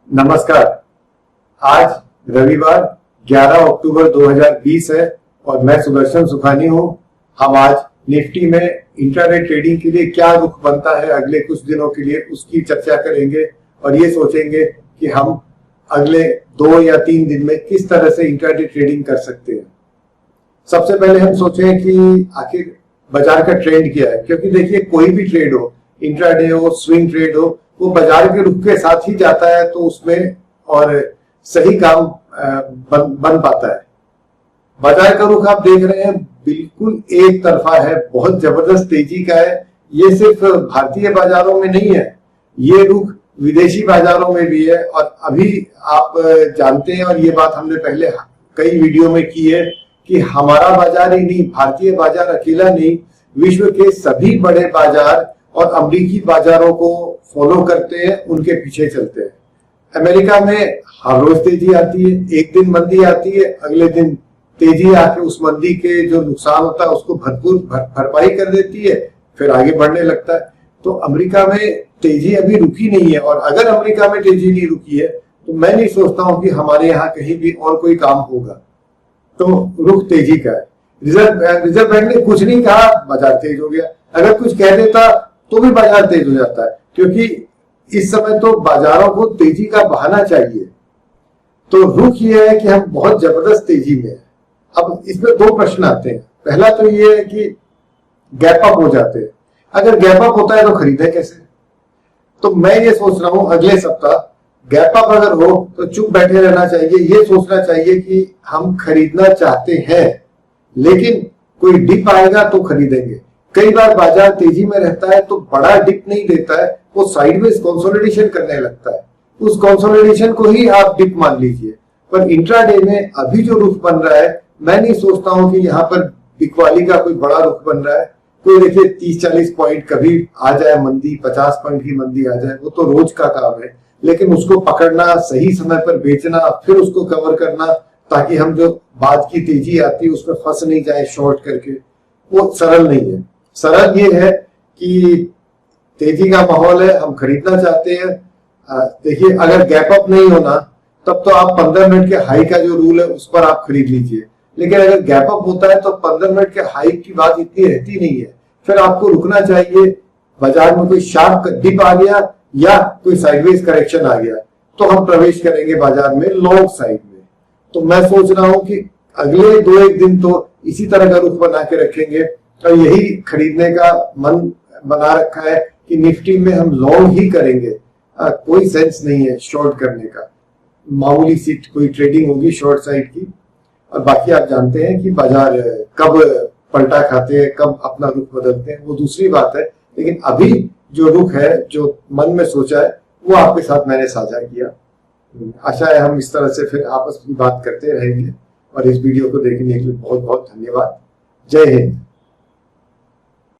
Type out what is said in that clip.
नमस्कार। आज रविवार 11 अक्टूबर 2020 है और मैं सुदर्शन सुखानी हूं। हम आज निफ्टी में इंट्राडे ट्रेडिंग के लिए क्या रुख बनता है अगले कुछ दिनों के लिए उसकी चर्चा करेंगे और ये सोचेंगे कि हम अगले 2 या 3 दिन में किस तरह से इंट्राडे ट्रेडिंग कर सकते हैं। सबसे पहले हम सोचें कि आखिर बाजार का ट्रेंड क्या है, क्योंकि देखिए कोई भी ट्रेड हो, इंट्राडे हो, स्विंग ट्रेड हो, वो बाजार के रुख के साथ ही जाता है तो उसमें और सही काम बन पाता है। बाजार का रुख आप देख रहे हैं बिल्कुल एक तरफा है, बहुत जबरदस्त तेजी का है। ये सिर्फ भारतीय बाजारों में नहीं है, ये रुख विदेशी बाजारों में भी है। और अभी आप जानते हैं, और ये बात हमने पहले कई वीडियो में की है, कि हमारा बाजार ही नहीं, भारतीय बाजार अकेला नहीं, विश्व के सभी बड़े बाजार और अमेरिकी बाजारों को फॉलो करते हैं, उनके पीछे चलते हैं। अमेरिका में हर रोज तेजी आती है, एक दिन मंदी आती है, अगले दिन तेजी आके उस मंदी के जो नुकसान होता है उसको भरपूर भरपाई कर देती है, फिर आगे बढ़ने लगता है। तो अमेरिका में तेजी अभी रुकी नहीं है, और अगर अमेरिका में तेजी नहीं रुकी है तो मैं नहीं सोचता हूं कि हमारे यहाँ कहीं भी और कोई काम होगा। तो रुख तेजी का है। रिजर्व बैंक ने कुछ नहीं कहा, बाजार तेज हो गया। अगर कुछ कह देता तो भी बाजार तेज हो जाता है, क्योंकि इस समय तो बाजारों को तेजी का बहाना चाहिए। तो रुख ये है कि हम बहुत जबरदस्त तेजी में हैं। अब इसमें 2 प्रश्न आते हैं। पहला तो ये है कि गैप अप हो जाते हैं। अगर गैप अप होता है तो खरीदें कैसे? तो मैं ये सोच रहा हूं अगले सप्ताह गैप अप अगर हो तो चुप बैठे रहना चाहिए। ये सोचना चाहिए कि हम खरीदना चाहते हैं, लेकिन कोई डिप आएगा तो खरीदेंगे। कई बार बाजार तेजी में रहता है तो बड़ा डिप नहीं देता है, वो साइडवेज कंसोलिडेशन करने लगता है। उस कंसोलिडेशन को ही आप डिप मान लीजिए। पर इंट्राडे में अभी जो रुख बन रहा है, मैं नहीं सोचता हूं कि यहाँ पर बिकवाली का कोई बड़ा रुख बन रहा है। कोई देखिए 30-40 पॉइंट कभी आ जाए मंदी, 50 पॉइंट की मंदी आ जाए, वो तो रोज का काम है। लेकिन उसको पकड़ना, सही समय पर बेचना, फिर उसको कवर करना, ताकि हम जो बाद की तेजी आती है उसमें फंस नहीं जाए शॉर्ट करके, वो सरल नहीं है। सरल ये है कि तेजी का माहौल है, हम खरीदना चाहते हैं। देखिए अगर गैप अप नहीं होना तब तो आप 15 मिनट के हाई का जो रूल है उस पर आप खरीद लीजिए। लेकिन अगर गैप अप होता है तो 15 मिनट के हाई की बात इतनी रहती नहीं है। फिर आपको रुकना चाहिए। बाजार में कोई शार्प डिप आ गया या कोई साइडवेज करेक्शन आ गया तो हम प्रवेश करेंगे बाजार में लॉन्ग साइड में। तो मैं सोच रहा हूं कि अगले 2-1 दिन तो इसी तरह का रुख बना के रखेंगे। और यही खरीदने का मन बना रखा है कि निफ्टी में हम लॉन्ग ही करेंगे। कोई सेंस नहीं है शॉर्ट करने का। मामूली सी कोई ट्रेडिंग होगी शॉर्ट साइड की, और बाकी आप जानते हैं कि बाजार कब पलटा खाते हैं, कब अपना रुख बदलते हैं, वो दूसरी बात है। लेकिन अभी जो रुख है, जो मन में सोचा है, वो आपके साथ मैंने साझा किया। आशा है हम इस तरह से फिर आपस में बात करते रहेंगे। और इस वीडियो को देखने के लिए बहुत बहुत धन्यवाद। जय हिंद।